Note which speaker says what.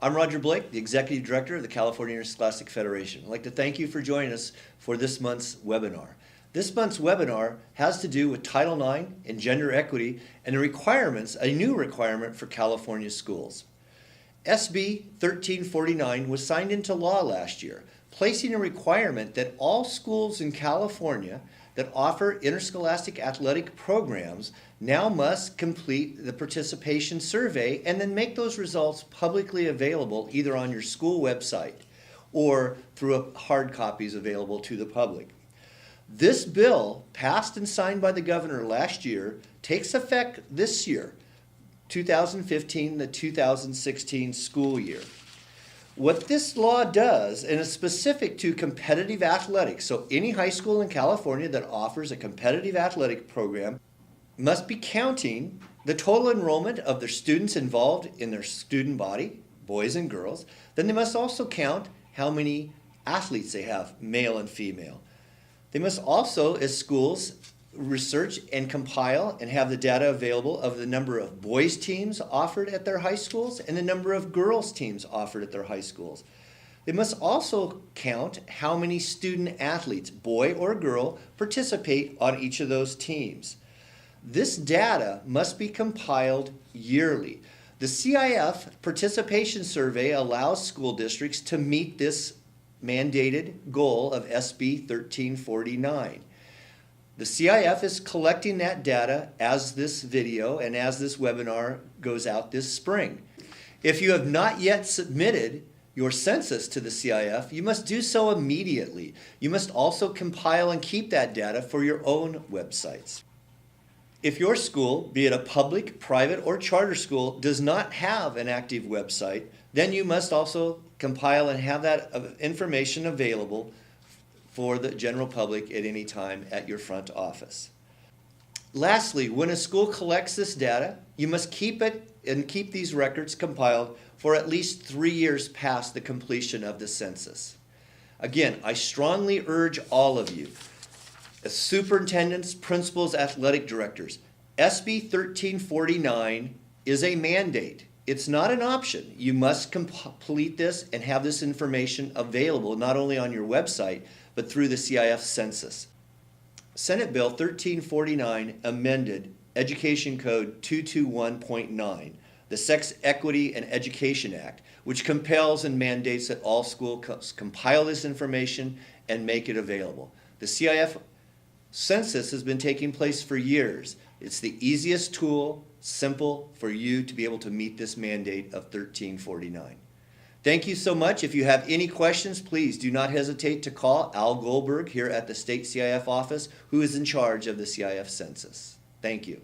Speaker 1: I'm Roger Blake, the Executive Director of the California Interscholastic Federation. I'd like to thank you for joining us for this month's webinar. This month's webinar has to do with Title IX and gender equity and the requirements, a new requirement for California schools. SB 1349 was signed into law last year, placing a requirement that all schools in California that offer interscholastic athletic programs now must complete the participation survey and then make those results publicly available either on your school website or through hard copies available to the public. This bill, passed and signed by the governor last year, takes effect this year, 2015 to 2016 school year. What this law does, and it's specific to competitive athletics, so any high school in California that offers a competitive athletic program must be counting the total enrollment of their students involved in their student body, boys and girls. Then they must also count how many athletes they have, male and female. They must also, as schools, research and compile and have the data available of the number of boys teams offered at their high schools and the number of girls teams offered at their high schools. They must also count how many student athletes, boy or girl, participate on each of those teams. This data must be compiled yearly. The CIF participation survey allows school districts to meet this mandated goal of SB 1349. The CIF is collecting that data as this video and as this webinar goes out this spring. If you have not yet submitted your census to the CIF, you must do so immediately. You must also compile and keep that data for your own websites. If your school, be it a public, private, or charter school, does not have an active website, then you must also compile and have that information available for the general public at any time at your front office. Lastly, when a school collects this data, you must keep it and keep these records compiled for at least 3 years past the completion of the census. Again, I strongly urge all of you, as superintendents, principals, athletic directors, SB 1349 is a mandate. It's not an option. You must complete this and have this information available not only on your website, but through the CIF census. Senate Bill 1349 amended Education Code 221.9, the Sex Equity and Education Act, which compels and mandates that all schools compile this information and make it available. The CIF census has been taking place for years. It's the easiest tool, simple for you to be able to meet this mandate of 1349. Thank you so much. If you have any questions, please do not hesitate to call Al Goldberg here at the State CIF office, who is in charge of the CIF census. Thank you.